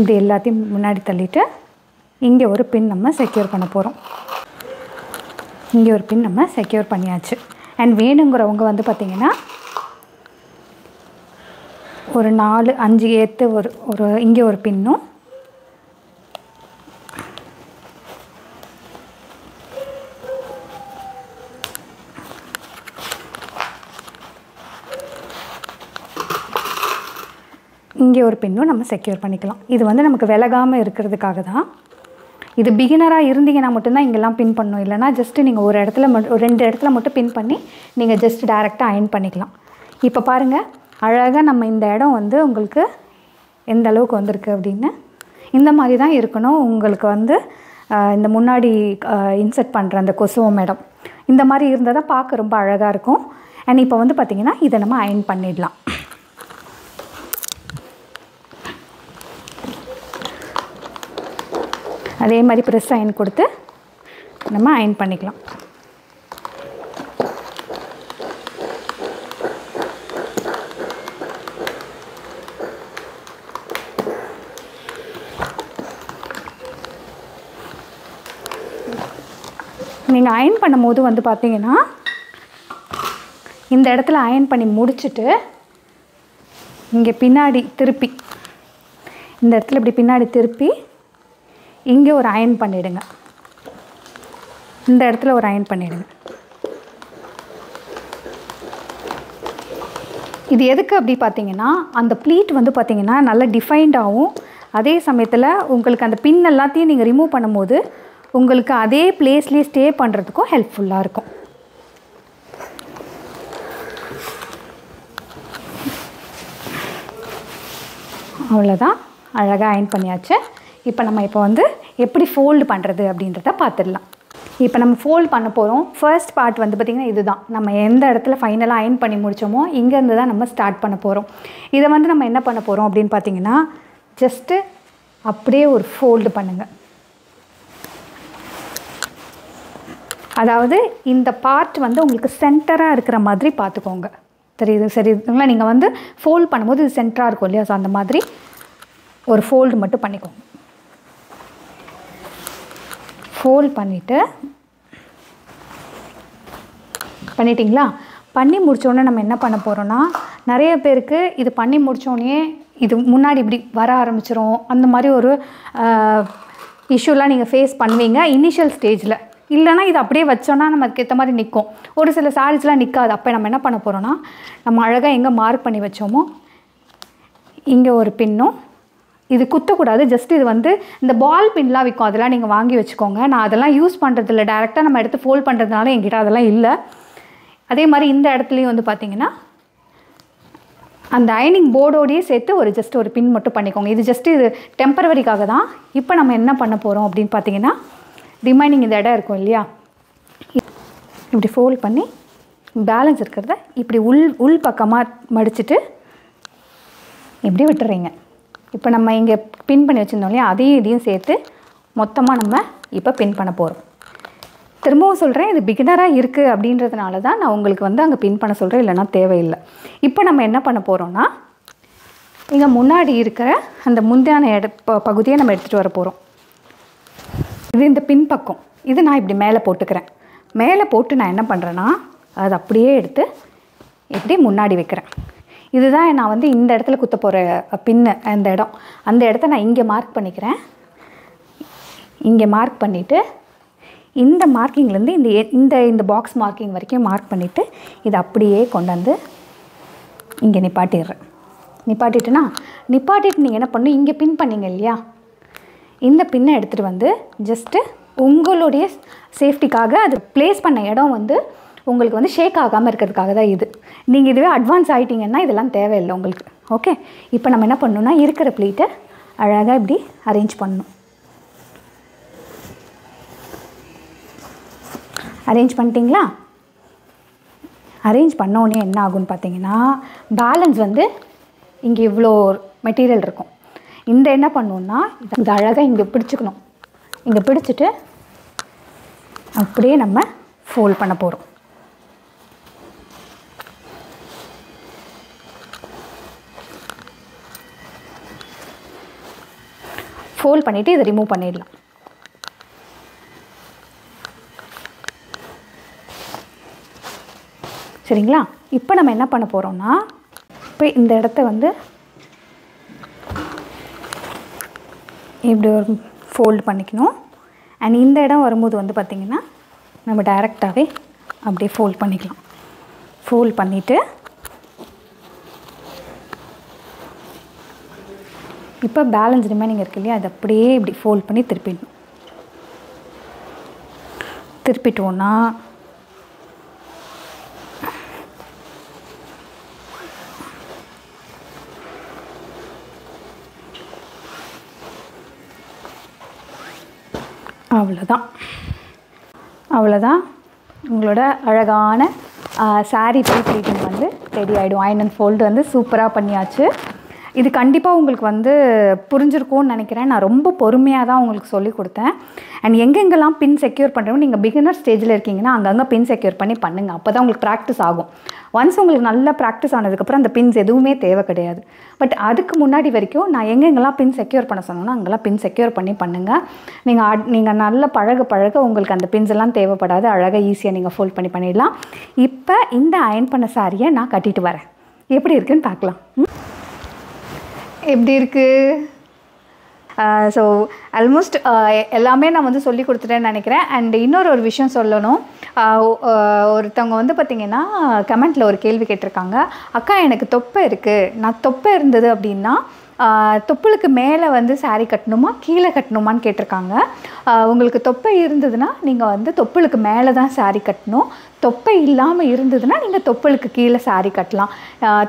இது எல்லாத்தையும் முன்னாடி தள்ளிட்டு இங்கே ஒரு பின் நம்ம செக்யூர் பண்ண போகிறோம். இங்கே ஒரு பின் நம்ம செக்யூர் பண்ணியாச்சு. அண்ட் வேணுங்கிறவங்க வந்து பார்த்திங்கன்னா ஒரு 4-5 ஏற்று ஒரு இங்கே ஒரு பின்னும் இங்கே ஒரு பின்னும் நம்ம செக்யூர் பண்ணிக்கலாம். இது வந்து நமக்கு விலகாமல் இருக்கிறதுக்காக தான். இது பிகினராக இருந்தீங்கன்னா மட்டும்தான் இங்கெல்லாம் பின் பண்ணணும். இல்லைனா ஜஸ்ட்டு நீங்கள் ஒரு 2 இடத்துல மட்டும் பின் பண்ணி நீங்கள் ஜஸ்ட் டைரெக்டாக அயர்ன் பண்ணிக்கலாம். இப்போ பாருங்கள், அழகாக நம்ம இந்த இடம் வந்து உங்களுக்கு எந்த அளவுக்கு வந்திருக்கு அப்படின்னு. இந்த மாதிரி தான் இருக்கணும் உங்களுக்கு வந்து இந்த முன்னாடி இன்சர்ட் பண்ணுற அந்த கொசுவம் இடம் இந்த மாதிரி இருந்தால் தான் பார்க்க ரொம்ப அழகாக இருக்கும். அண்ட் இப்போ வந்து பார்த்திங்கன்னா இதை நம்ம அயர்ன் பண்ணிடலாம். அதே மாதிரி ப்ரெஸ் அயர்ன் கொடுத்து நம்ம அயர்ன் பண்ணிக்கலாம். நீங்கள் அயன் பண்ணும்போது வந்து பார்த்தீங்கன்னா இந்த இடத்துல அயன் பண்ணி முடிச்சுட்டு இங்கே பின்னாடி திருப்பி இந்த இடத்துல இப்படி பின்னாடி திருப்பி இங்கே ஒரு அயன் பண்ணிவிடுங்க. இந்த இடத்துல ஒரு அயன் பண்ணிவிடுங்க. இது எதுக்கு அப்படி பார்த்தீங்கன்னா அந்த ப்ளீட் வந்து பார்த்தீங்கன்னா நல்லா டிஃபைன்டாகவும் அதே சமயத்தில் உங்களுக்கு அந்த பின் எல்லாத்தையும் நீங்கள் ரிமூவ் பண்ணும்போது உங்களுக்கு அதே பிளேஸ்லேயே ஸ்டே பண்ணுறதுக்கும் ஹெல்ப்ஃபுல்லாக இருக்கும். அவ்வளோதான், அழகாக அயன் பண்ணியாச்சு. இப்போ நம்ம வந்து எப்படி ஃபோல்டு பண்ணுறது அப்படின்றத பார்த்துடலாம். இப்போ நம்ம ஃபோல்ட் பண்ண போகிறோம். ஃபர்ஸ்ட் பார்ட் வந்து பார்த்திங்கன்னா இதுதான். நம்ம எந்த இடத்துல ஃபைனலாக அயன் பண்ணி முடித்தோமோ இங்கேருந்து தான் நம்ம ஸ்டார்ட் பண்ண போகிறோம். இதை வந்து நம்ம என்ன பண்ண போகிறோம் அப்படின்னு பார்த்திங்கன்னா ஜஸ்ட்டு அப்படியே ஒரு ஃபோல்டு பண்ணுங்கள். அதாவது இந்த பார்ட் வந்து உங்களுக்கு சென்டராக இருக்கிற மாதிரி பார்த்துக்கோங்க. சரிங்களா? நீங்கள் வந்து ஃபோல்ட் பண்ணும்போது இது சென்டராக இருக்கும் இல்லையா? ஸோ அந்த மாதிரி ஒரு ஃபோல்டு மட்டும் பண்ணிக்கோங்க. ஃபோல்ட் பண்ணிட்டீங்களா? பண்ணி முடித்தோடனே நம்ம என்ன பண்ண போகிறோன்னா நிறைய பேருக்கு இது பண்ணி முடித்தோடனே இது முன்னாடி இப்படி வர ஆரம்பிச்சிரும். அந்த மாதிரி ஒரு இஷ்யூலாம் நீங்கள் ஃபேஸ் பண்ணுவீங்க இனிஷியல் ஸ்டேஜில். இல்லைனா இது அப்படியே வச்சோன்னா நமக்கு ஏற்ற மாதிரி நிற்கும். ஒரு சில சாரீஸ்லாம் நிற்காது. அப்போ நம்ம என்ன பண்ண போகிறோன்னா நம்ம அழகாக எங்கே மார்க் பண்ணி வச்சோமோ இங்கே ஒரு பின்னும், இது குத்தக்கூடாது. ஜஸ்ட் இது வந்து இந்த பால் பின்லாம் விற்கும், அதெல்லாம் நீங்கள் வாங்கி வச்சுக்கோங்க. நான் அதெல்லாம் யூஸ் பண்ணுறதில்ல. டேரெக்டாக நம்ம எடுத்து ஃபோல்ட் பண்ணுறதுனால என்கிட்ட அதெல்லாம் இல்லை. அதே மாதிரி இந்த இடத்துலையும் வந்து பார்த்திங்கன்னா அந்த அயனிங் போர்டோடையே சேர்த்து ஜஸ்ட் ஒரு பின் மட்டும் பண்ணிக்கோங்க. இது ஜஸ்ட்டு இது டெம்பரவரிக்காக தான். இப்போ நம்ம என்ன பண்ண போகிறோம் அப்படின்னு பார்த்திங்கன்னா ரிமைனிங் இந்த இடம் இருக்கும் இல்லையா? இப்படி ஃபோல்ட் பண்ணி பேலன்ஸ் இருக்கிறத இப்படி உள் பக்கமாக மடிச்சுட்டு இப்படி விட்டுறீங்க. இப்போ நம்ம இங்கே பின் பண்ணி வச்சுருந்தோம் இல்லையா? அதையும் இதையும் சேர்த்து மொத்தமாக நம்ம இப்போ பின் பண்ண போகிறோம். திரும்பவும் சொல்கிறேன், இது பிகினராக இருக்குது அப்படின்றதுனால தான் நான் உங்களுக்கு வந்து அங்கே பின் பண்ண சொல்கிறேன், இல்லைனா தேவையில்லை. இப்போ நம்ம என்ன பண்ண போகிறோன்னா இங்கே முன்னாடி இருக்கிற அந்த முந்தியான பகுதியை நம்ம எடுத்துகிட்டு வர போகிறோம். இது இந்த பின் பக்கம். இது நான் இப்படி மேலே போட்டுக்கிறேன். மேலே போட்டு நான் என்ன பண்ணுறேன்னா அதை அப்படியே எடுத்து இப்படி முன்னாடி வைக்கிறேன். இதுதான் நான் வந்து இந்த இடத்துல குத்த போகிற பின்னு. அந்த இடம், அந்த இடத்த நான் இங்கே மார்க் பண்ணிக்கிறேன். இங்கே மார்க் பண்ணிவிட்டு இந்த மார்க்கிங்லேருந்து இந்த இந்த பாக்ஸ் மார்க்கிங் வரைக்கும் மார்க் பண்ணிவிட்டு இதை அப்படியே கொண்டு வந்து இங்கே நிப்பாட்டிடுறேன். நிப்பாட்டிட்டு நீங்கள் என்ன பண்ணணும், இங்கே பின் பண்ணிங்க இல்லையா? இந்த பின்னை எடுத்துகிட்டு வந்து ஜஸ்ட்டு உங்களுடைய சேஃப்டிக்காக அது ப்ளேஸ் பண்ண இடம் வந்து உங்களுக்கு வந்து ஷேக் ஆகாமல் இருக்கிறதுக்காக தான் இது. நீங்கள் இதுவே அட்வான்ஸ் ஆகிட்டிங்கன்னா இதெல்லாம் தேவையில்லை உங்களுக்கு. ஓகே, இப்போ நம்ம என்ன பண்ணணும்னா இருக்கிற ப்ளீட்டை அழகாக இப்படி அரேஞ்ச் பண்ணணும். அரேஞ்ச் பண்ணிட்டீங்களா? அரேஞ்ச் பண்ணோடனே என்ன ஆகும்னு பார்த்தீங்கன்னா பேலன்ஸ் வந்து இங்கே இவ்வளோ மெட்டீரியல் இருக்கும். இந்த என்ன பண்ணணுன்னா இது அழகாக இங்கே பிடிச்சிக்கணும். இங்கே பிடிச்சிட்டு அப்படியே நம்ம ஃபோல்ட் பண்ண போகிறோம். ஃபோல்ட் பண்ணிவிட்டு இதை ரிமூவ் பண்ணிடலாம். சரிங்களா? இப்போ நம்ம என்ன பண்ண போகிறோம்னா இப்போ இந்த இடத்த வந்து இப்படி ஒரு ஃபோல்டு பண்ணிக்கணும். அண்ட் இந்த இடம் வரும்போது வந்து பார்த்திங்கன்னா நம்ம டைரெக்டாகவே அப்படியே ஃபோல்ட் பண்ணிக்கலாம். ஃபோல்ட் பண்ணிவிட்டு இப்போ பேலன்ஸ் ரிமைனிங் இருக்கு இல்லையா? அதை அப்படியே இப்படி ஃபோல்ட் பண்ணி திருப்பிடணும். திருப்பிட்டோன்னா அவ்வளோதான் உங்களோட அழகான சாரீ ப்ளீட்டிங் வந்து ரெடி ஆகிடும். அயன் அண்ட் ஃபோல்டு வந்து சூப்பராக பண்ணியாச்சு. இது கண்டிப்பாக உங்களுக்கு வந்து புரிஞ்சிருக்கும்னு நினைக்கிறேன். நான் ரொம்ப பொறுமையாக தான் உங்களுக்கு சொல்லி கொடுத்தேன். அண்ட் எங்கெங்கெல்லாம் பின் செக்யூர் பண்ணுறோம், நீங்கள் பிகினர் ஸ்டேஜில் இருக்கீங்கன்னா அங்கங்கே பின் செக்யூர் பண்ணி பண்ணுங்கள். அப்போ தான் உங்களுக்கு ப்ராக்டிஸ் ஆகும். ஒன்ஸ் உங்களுக்கு நல்லா ப்ராக்டிஸ் ஆனதுக்கப்புறம் அந்த பின்ஸ் எதுவுமே தேவை கிடையாது. பட் அதுக்கு முன்னாடி வரைக்கும் நான் எங்கெங்கெல்லாம் பின் செக்யூர் பண்ண சொன்னோன்னா அங்கெல்லாம் பின் செக்யூர் பண்ணி பண்ணுங்கள். நீங்கள் நல்லா பழக உங்களுக்கு அந்த பின்ஸ் எல்லாம் தேவைப்படாது. அழகாக ஈஸியாக நீங்கள் ஃபோல்ட் பண்ணி பண்ணிடலாம். இப்போ இந்த அயர்ன் பண்ண சாரியை நான் கட்டிட்டு வரேன். எப்படி இருக்குன்னு பார்க்கலாம். எப்படி இருக்குது? ஸோ ஆல்மோஸ்ட் எல்லாமே நான் வந்து சொல்லி கொடுத்துட்டேன்னு நினைக்கிறேன். அண்ட் இன்னொரு விஷயம் சொல்லணும். ஒருத்தவங்க வந்து பார்த்திங்கன்னா கமெண்ட்டில் ஒரு கேள்வி கேட்டிருக்காங்க. அக்கா எனக்கு தொப்பை இருக்குது, நான் தொப்பை இருந்தது அப்படின்னா தொப்புளுக்கு மேலே வந்து சாரீ கட்டணுமா கீழே கட்டணுமான்னு கேட்டிருக்காங்க. உங்களுக்கு தொப்பை இருந்ததுன்னா நீங்கள் வந்து தொப்புளுக்கு மேலே தான் சாரீ கட்டணும். தொப்பை இல்லாமல் இருந்ததுன்னா நீங்கள் தொப்புளுக்கு கீழே சாரீ கட்டலாம்.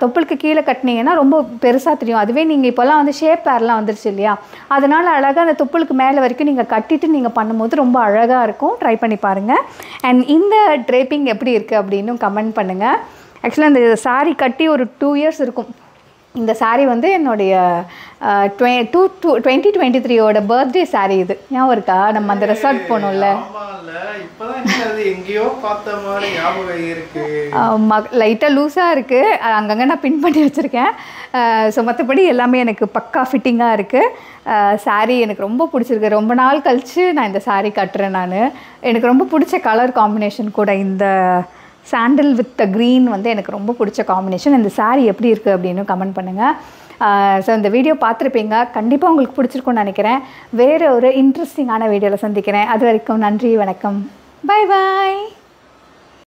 தொப்புளுக்கு கீழே கட்டினீங்கன்னா ரொம்ப பெருசாக தெரியும். அதுவே நீங்கள் இப்போல்லாம் வந்து ஷேப் பேர்லாம் வந்துருச்சு இல்லையா, அதனால் அழகாக அந்த தொப்புளுக்கு மேலே வரைக்கும் நீங்கள் கட்டிட்டு நீங்கள் பண்ணும்போது ரொம்ப அழகாக இருக்கும். ட்ரை பண்ணி பாருங்கள். அண்ட் இந்த ட்ரேப்பிங் எப்படி இருக்குது அப்படின்னு கமெண்ட் பண்ணுங்கள். ஆக்சுவலாக இந்த சாரீ கட்டி ஒரு 2 இயர்ஸ் இருக்கும். இந்த சாரீ வந்து என்னுடைய 2023 பர்த்டே சாரீ. இது ஞாபகம் இருக்கா? நம்ம அந்த ரெசார்ட் போனோம்ல, லைட்டாக லூஸாக இருக்குது. அங்கங்கே நான் பின் பண்ணி வச்சுருக்கேன். ஸோ மற்றபடி எல்லாமே எனக்கு பக்கா ஃபிட்டிங்காக இருக்குது. சாரீ எனக்கு ரொம்ப பிடிச்சிருக்கு. ரொம்ப நாள் கழித்து நான் இந்த சாரீ கட்டுறேன். எனக்கு ரொம்ப பிடிச்ச கலர் காம்பினேஷன் கூட இந்த சாண்டில் வித் க்ரீன் வந்து எனக்கு ரொம்ப பிடிச்ச காம்பினேஷன். இந்த சாரீ எப்படி இருக்குது அப்படின்னு கமெண்ட் பண்ணுங்கள். ஸோ இந்த வீடியோ பார்த்துருப்பீங்க. கண்டிப்பாக உங்களுக்கு பிடிச்சிருக்குன்னு நினைக்கிறேன். வேறு ஒரு இன்ட்ரெஸ்டிங்கான வீடியோவில் சந்திக்கிறேன். அது வரைக்கும் நன்றி, வணக்கம், பாய் பாய்.